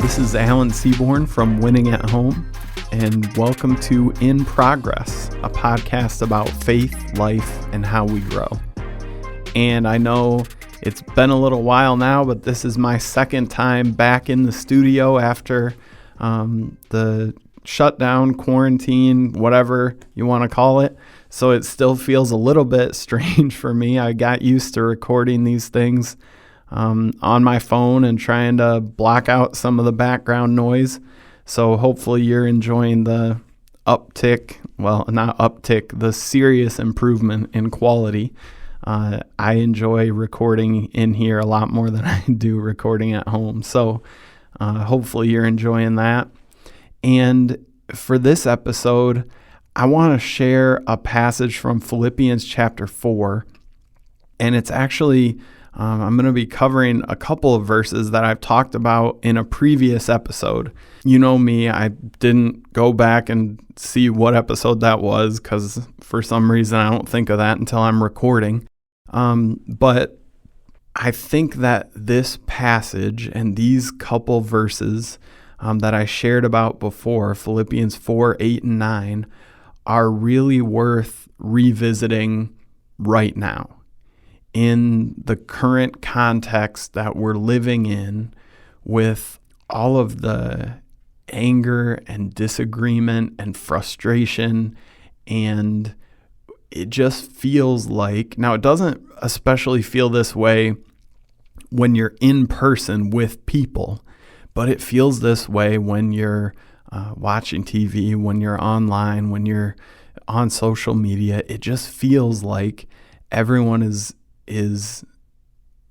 This is Alan Seaborn from Winning at Home, and welcome to In Progress, a podcast about faith, life, and how we grow. And I know it's been a little while now, but this is my second time back in the studio after the shutdown, quarantine, whatever you want to call it. So it still feels a little bit strange for me. I got used to recording these things on my phone and trying to block out some of the background noise. So hopefully you're enjoying the the serious improvement in quality. I enjoy recording in here a lot more than I do recording at home. So hopefully you're enjoying that. And for this episode, I want to share a passage from Philippians chapter 4. And it's actually I'm going to be covering a couple of verses that I've talked about in a previous episode. You know me, I didn't go back and see what episode that was because for some reason I don't think of that until I'm recording. But I think that this passage and these couple verses that I shared about before, Philippians 4, 8, and 9, are really worth revisiting right now. In the current context that we're living in, with all of the anger and disagreement and frustration, and it just feels like, now it doesn't especially feel this way when you're in person with people, but it feels this way when you're watching TV, when you're online, when you're on social media. It just feels like everyone is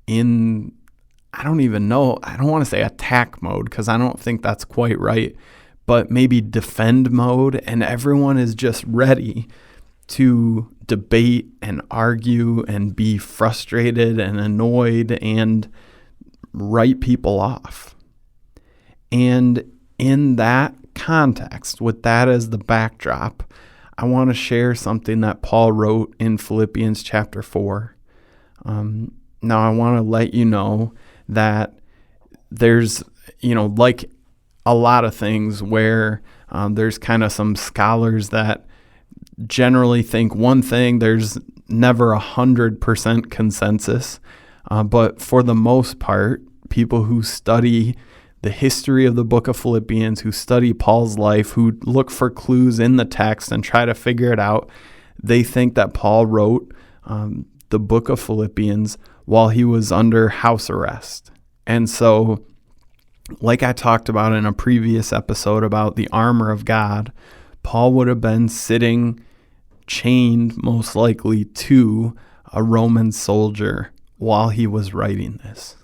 in, I don't even know, I don't want to say attack mode because I don't think that's quite right, but maybe defend mode, and everyone is just ready to debate and argue and be frustrated and annoyed and write people off. And in that context, with that as the backdrop, I want to share something that Paul wrote in Philippians chapter 4. Now I want to let you know that there's, like a lot of things where there's kind of some scholars that generally think one thing. There's never 100% consensus, but for the most part, people who study the history of the book of Philippians, who study Paul's life, who look for clues in the text and try to figure it out, they think that Paul wrote the book of Philippians while he was under house arrest. And so, like I talked about in a previous episode about the armor of God, Paul would have been sitting chained most likely to a Roman soldier while he was writing this.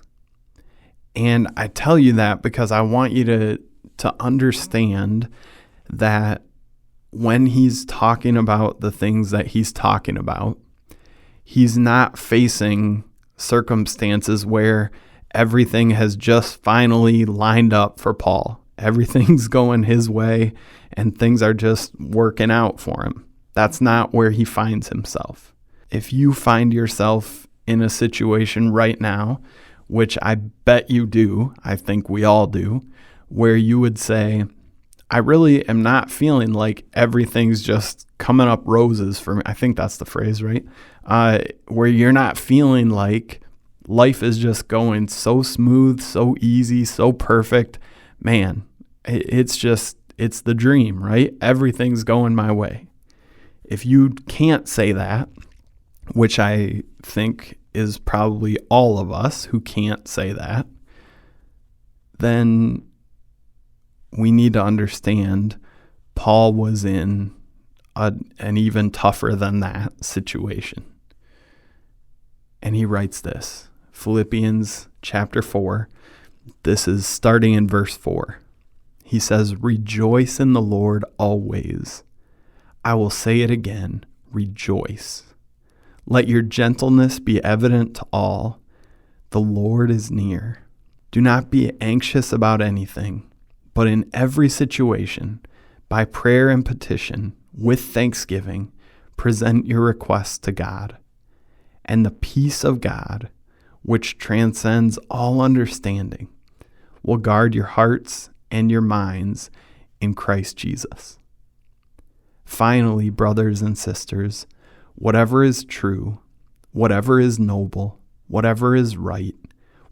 And I tell you that because I want you to understand that when he's talking about the things that he's talking about, he's not facing circumstances where everything has just finally lined up for Paul. Everything's going his way and things are just working out for him. That's not where he finds himself. If you find yourself in a situation right now, which I bet you do, I think we all do, where you would say, I really am not feeling like everything's just coming up roses for me. I think that's the phrase, right? Where you're not feeling like life is just going so smooth, so easy, so perfect. Man, it's the dream, right? Everything's going my way. If you can't say that, which I think is probably all of us who can't say that, then we need to understand Paul was in an even tougher than that situation. And he writes this, Philippians chapter 4. This is starting in verse 4. He says, "Rejoice in the Lord always. I will say it again, rejoice. Let your gentleness be evident to all. The Lord is near. Do not be anxious about anything, but in every situation, by prayer and petition, with thanksgiving, present your requests to God. And the peace of God, which transcends all understanding, will guard your hearts and your minds in Christ Jesus. Finally, brothers and sisters, whatever is true, whatever is noble, whatever is right,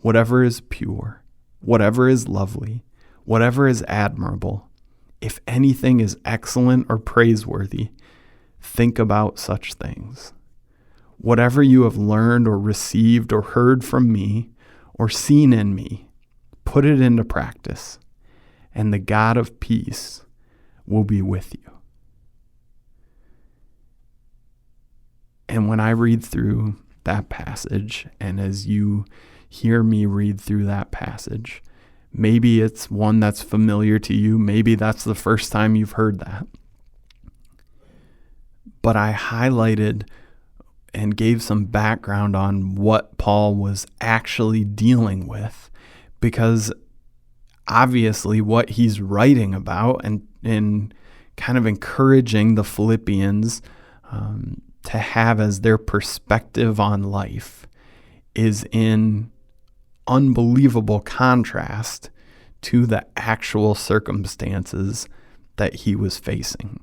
whatever is pure, whatever is lovely, whatever is admirable, if anything is excellent or praiseworthy, think about such things. Whatever you have learned or received or heard from me or seen in me, put it into practice, and the God of peace will be with you. And when I read through that passage, and as you hear me read through that passage, maybe it's one that's familiar to you. Maybe that's the first time you've heard that. But I highlighted and gave some background on what Paul was actually dealing with, because obviously what he's writing about and kind of encouraging the Philippians to have as their perspective on life is in unbelievable contrast to the actual circumstances that he was facing.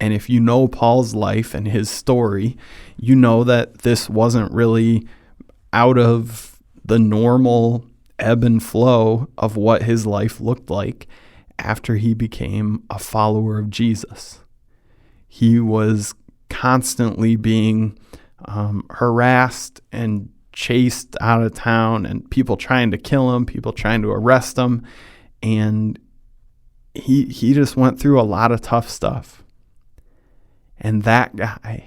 And if you know Paul's life and his story, you know that this wasn't really out of the normal ebb and flow of what his life looked like after he became a follower of Jesus. He was constantly being harassed and chased out of town, and people trying to kill him, people trying to arrest him. And he just went through a lot of tough stuff. And that guy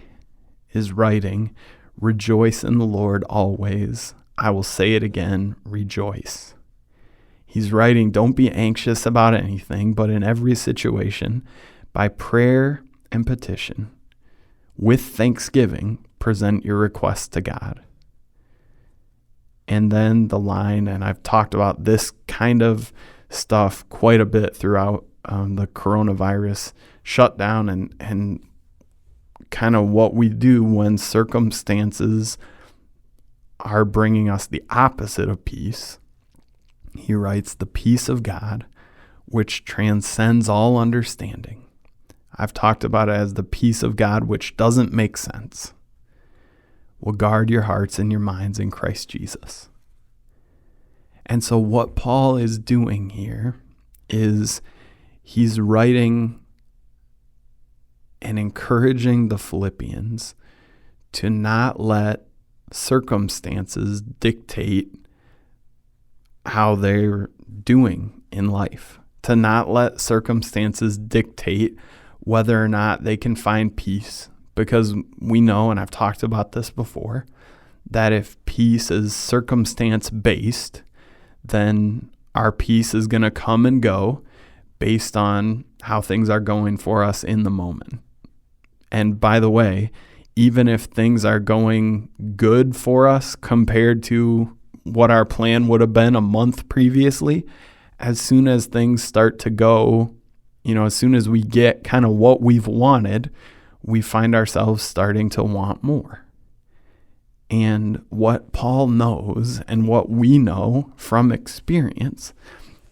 is writing, "Rejoice in the Lord always. I will say it again, rejoice." He's writing, don't be anxious about anything, but in every situation, by prayer and petition, with thanksgiving, present your requests to God. And then the line, and I've talked about this kind of stuff quite a bit throughout the coronavirus shutdown and kind of what we do when circumstances are bringing us the opposite of peace. He writes, the peace of God, which transcends all understanding. I've talked about it as the peace of God, which doesn't make sense, will guard your hearts and your minds in Christ Jesus. And so what Paul is doing here is he's writing and encouraging the Philippians to not let circumstances dictate how they're doing in life, to not let circumstances dictate whether or not they can find peace. Because we know, and I've talked about this before, that if peace is circumstance-based, then our peace is going to come and go based on how things are going for us in the moment. And by the way, even if things are going good for us compared to what our plan would have been a month previously, as soon as things start to go, as soon as we get kind of what we've wanted, we find ourselves starting to want more. And what Paul knows and what we know from experience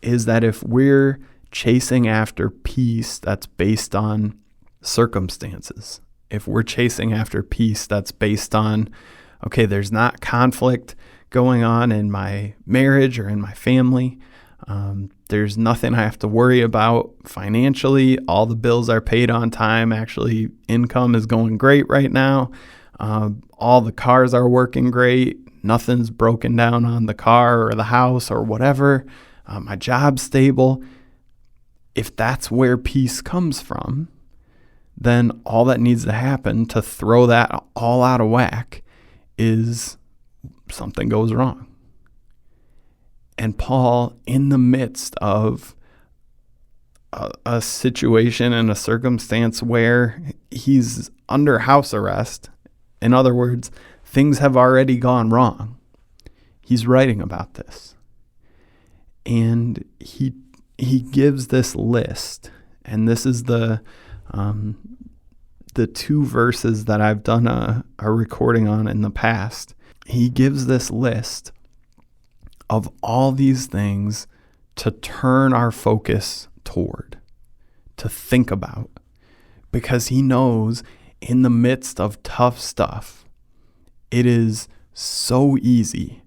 is that if we're chasing after peace that's based on circumstances, if we're chasing after peace that's based on, okay, there's not conflict going on in my marriage or in my family, there's nothing I have to worry about financially, all the bills are paid on time, actually income is going great right now, all the cars are working great, nothing's broken down on the car or the house or whatever, my job's stable. If that's where peace comes from, then all that needs to happen to throw that all out of whack is something goes wrong. And Paul, in the midst of a situation and a circumstance where he's under house arrest, in other words, things have already gone wrong, he's writing about this. And he gives this list, and this is the two verses that I've done a recording on in the past. he gives this list of all these things to turn our focus toward, to think about, because he knows in the midst of tough stuff, it is so easy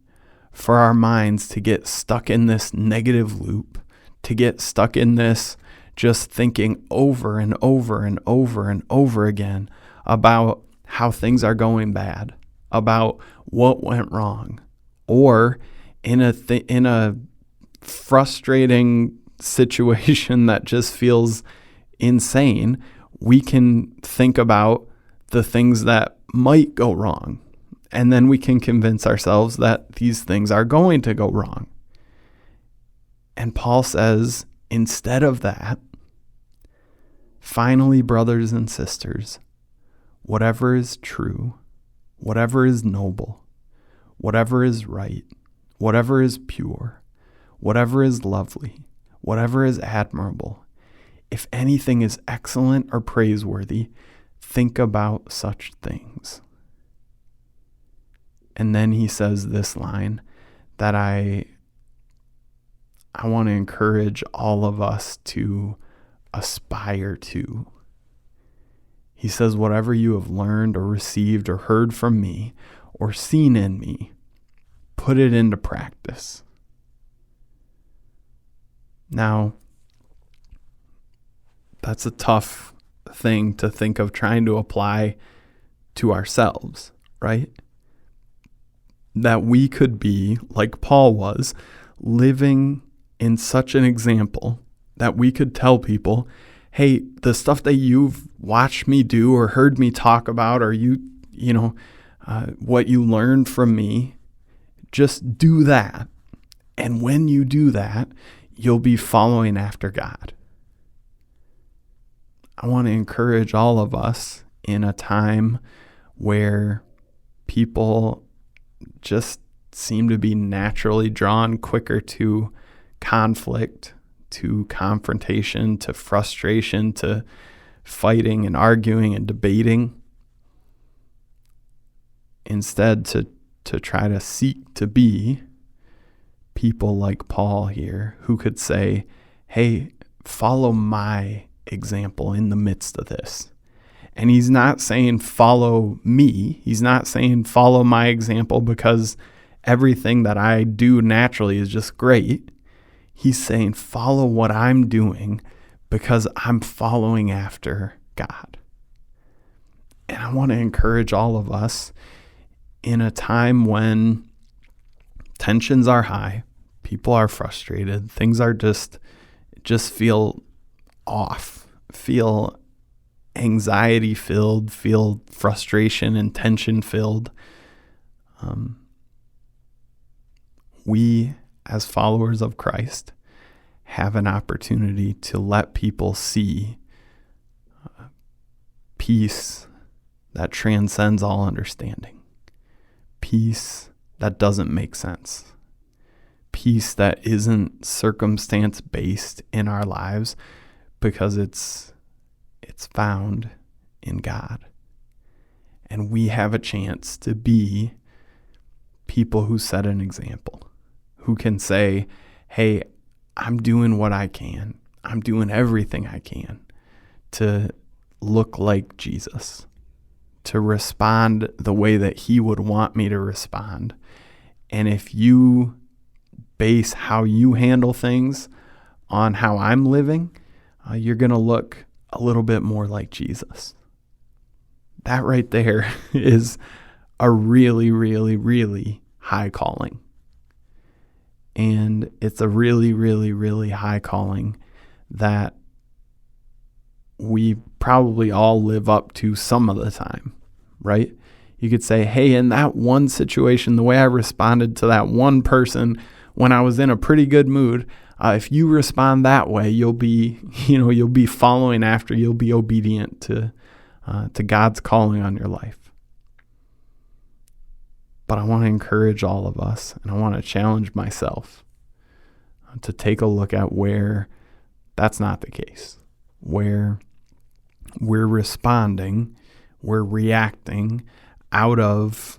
for our minds to get stuck in this negative loop, to get stuck in this just thinking over and over and over and over again about how things are going bad, about what went wrong, or in a frustrating situation that just feels insane, we can think about the things that might go wrong. And then we can convince ourselves that these things are going to go wrong. And Paul says, instead of that, finally, brothers and sisters, whatever is true, whatever is noble, whatever is right, whatever is pure, whatever is lovely, whatever is admirable, if anything is excellent or praiseworthy, think about such things. And then he says this line that I want to encourage all of us to aspire to. He says, whatever you have learned or received or heard from me or seen in me, put it into practice. Now, that's a tough thing to think of trying to apply to ourselves, right? That we could be, like Paul was, living in such an example that we could tell people, hey, the stuff that you've watched me do or heard me talk about, or what you learned from me, just do that. And when you do that, you'll be following after God. I want to encourage all of us in a time where people just seem to be naturally drawn quicker to conflict, to confrontation, to frustration, to fighting and arguing and debating. Instead, to try to seek to be people like Paul here who could say, hey, follow my example in the midst of this. And he's not saying follow me. He's not saying follow my example because everything that I do naturally is just great. He's saying follow what I'm doing because I'm following after God. And I want to encourage all of us in a time when tensions are high, people are frustrated, things are just feel off, feel anxiety filled, feel frustration and tension filled. We, as followers of Christ, have an opportunity to let people see peace that transcends all understanding, peace that doesn't make sense, peace that isn't circumstance based in our lives because it's found in God. And we have a chance to be people who set an example, who can say, hey, I'm doing what I can. I'm doing everything I can to look like Jesus, to respond the way that he would want me to respond. And if you base how you handle things on how I'm living, you're going to look a little bit more like Jesus. That right there is a really, really, really high calling. And it's a really, really, really high calling that we probably all live up to some of the time, right? You could say, hey, in that one situation, the way I responded to that one person when I was in a pretty good mood, if you respond that way, you'll be following after, you'll be obedient to God's calling on your life. But I want to encourage all of us, and I want to challenge myself to take a look at where that's not the case, where we're responding, we're reacting out of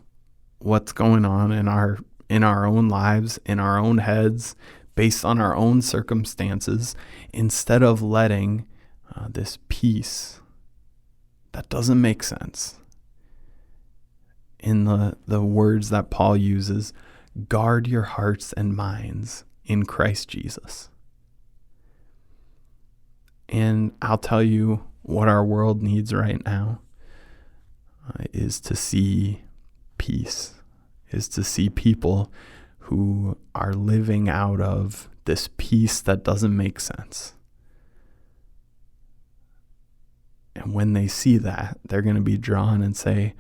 what's going on in our own lives, in our own heads, based on our own circumstances, instead of letting this peace that doesn't make sense, in the words that Paul uses, guard your hearts and minds in Christ Jesus. And I'll tell you what our world needs right now is to see peace, is to see people who are living out of this peace that doesn't make sense. And when they see that, they're going to be drawn and say,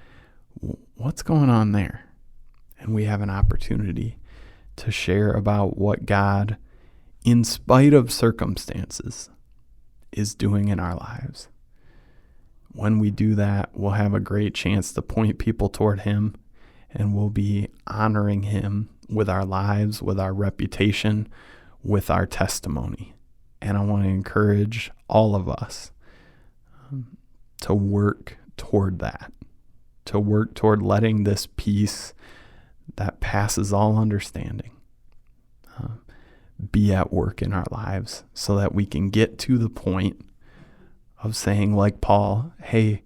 what's going on there? And we have an opportunity to share about what God, in spite of circumstances, is doing in our lives. When we do that, we'll have a great chance to point people toward Him, and we'll be honoring Him with our lives, with our reputation, with our testimony. And I want to encourage all of us to work toward that, to work toward letting this peace that passes all understanding be at work in our lives, so that we can get to the point of saying, like Paul, hey,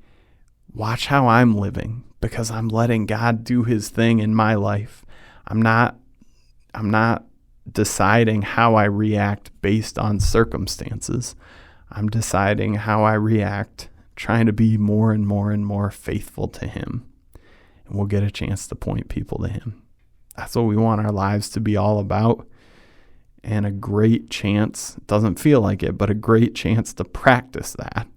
watch how I'm living, because I'm letting God do His thing in my life. I'm not deciding how I react based on circumstances. I'm deciding how I react, trying to be more and more and more faithful to Him. And we'll get a chance to point people to Him. That's what we want our lives to be all about. And a great chance, it doesn't feel like it, but a great chance to practice that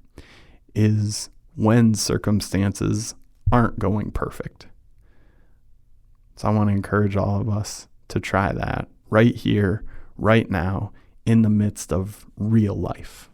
is when circumstances aren't going perfect. So I want to encourage all of us to try that right here, right now, in the midst of real life.